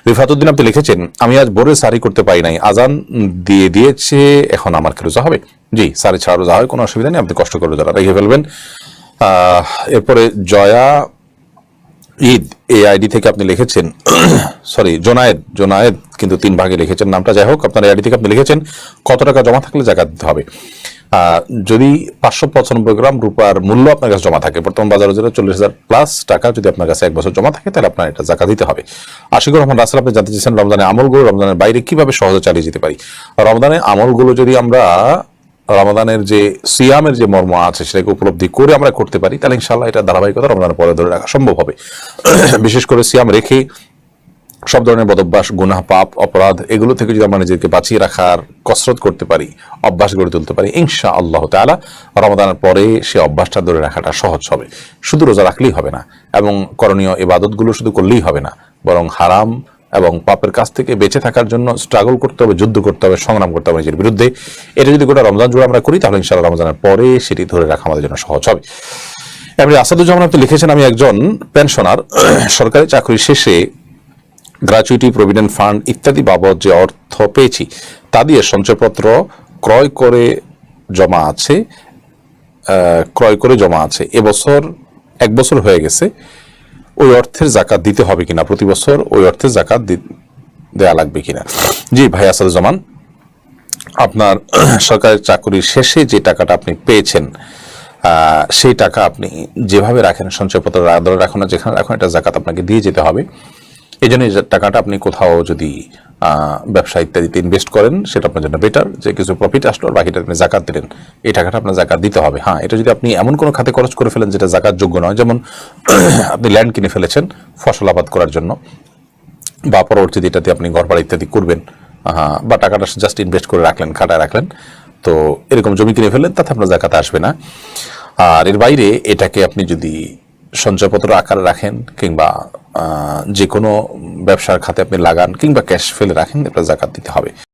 রিফাতুদ্দিন আপনি লিখেছেন, আমি আজ ভোরে সারি করতে পারি নাই, আজান দিয়ে দিয়েছে, এখন আমার কি রোজা হবে? জি, সারি ছাড়া রোজা হয়, কোনো অসুবিধা নেই, আপনি কষ্ট করে রোজাটা রেখে ফেলবেন। এরপরে জয়া ঈদ এই আইডি থেকে আপনি লিখেছেন, সরি জোনায়েদ কিন্তু 3 ভাগে লিখেছেন নামটা, যাই হোক আপনার আইডি থেকে আপনি লিখেছেন কত টাকা জমা থাকলে জাকাত দিতে হবে। যদি 595 গ্রাম রূপার মূল্য আপনার কাছে জমা থাকে, বর্তমান বাজারে 40,000 প্লাস টাকা যদি আপনার কাছে 1 বছর জমা থাকে, তাহলে আপনার এটা জাকাত দিতে হবে। আশিকুর রহমান রাসেল আপনি জানতে চেয়েছেন রমজানের আমলগুলো রমজানের বাইরে কিভাবে সহজে চালিয়ে যেতে পারি। রমজানের আমলগুলো যদি আমরা রমাদানের যে সিয়ামের যে মর্ম আছে সেটাকে উপলব্ধি করে আমরা করতে পারি, তাহলে ইনশাআল্লাহ এটা ধারাবাহিকতা রমজানের পরে ধরে রাখা সম্ভব হবে। বিশেষ করে সিয়াম রেখে সব ধরনের বদভ্যাস, গুনাহ, পাপ, অপরাধ এগুলো থেকে যদি আমরা নিজেকে বাঁচিয়ে রাখার কসরত করতে পারি, অভ্যাস গড়ে তুলতে পারি, ইনশাআল্লাহ তাআলা রমাদানের পরে সে অভ্যাসটা ধরে রাখাটা সহজ হবে। শুধু রোজা রাখলেই হবে না, এবং করণীয় ইবাদতগুলো শুধু করলেই হবে না, বরং হারাম এবং পাপের কাছ থেকে বেঁচে থাকার জন্য স্ট্রাগল করতে হবে, যুদ্ধ করতে হবে, সংগ্রাম করতে হবে নিজের বিরুদ্ধে। এটা যদি গোটা রমজান জুড়ে আমরা করি, তাহলে ইনশাআল্লাহ রমজানের পরে সেটি ধরে রাখা আমাদের জন্য সহজ হবে। এবারে আসাদুজ্জামান আপনি লিখেছেন, আমি একজন পেনশনার, সরকারি চাকরি শেষে গ্র্যাচুইটি, প্রভিডেন্ট ফান্ড ইত্যাদি বাবদ যে অর্থ পেয়েছি তা দিয়ে সঞ্চয়পত্র ক্রয় করে জমা আছে। এবছর 1 বছর হয়ে গেছে, ওই অর্থের জাকাত দিতে হবে কিনা, প্রতি বছর ওই অর্থের জাকাত দেয়া লাগবে কিনা? জি ভাই আসাদুজ্জামান, আপনার সরকারি চাকরির শেষে যে টাকাটা আপনি পেয়েছেন, সেই টাকা আপনি যেভাবে রাখেন, সঞ্চয়পত্র রাখুন না যেখানে রাখুন, এটা জাকাত আপনাকে দিয়ে যেতে হবে। এই জন্য টাকাটা আপনি কোথাও যদি ব্যবসা ইত্যাদিতে ইনভেস্ট করেন, সেটা আপনার জন্য বেটার। যে কিছু প্রফিট আসলো, বাকিটা আপনি জাকাত দিলেন, এই টাকাটা আপনার জাকাত দিতে হবে। হ্যাঁ, এটা যদি আপনি এমন কোনো খাতে খরচ করে ফেলেন যেটা জাকাত যোগ্য নয়, যেমন আপনি ল্যান্ড কিনে ফেলেছেন ফসল আবাদ করার জন্য, বা পরবর্তীতে এটাতে আপনি ঘরবাড়ি ইত্যাদি করবেন, বা টাকাটা জাস্ট ইনভেস্ট করে রাখলেন, খাটায় রাখলেন, তো এরকম জমি কিনে ফেললেন, তাতে আপনার জাকাত আসবে না। আর এর বাইরে এটাকে আপনি যদি সঞ্চয়পত্র আকারে রাখেন, কিংবা যে কোনো ব্যবসার খাতে আপনি লাগান, কিংবা ক্যাশ ফেলে রাখেন, এটা জাকাত দিতে হবে।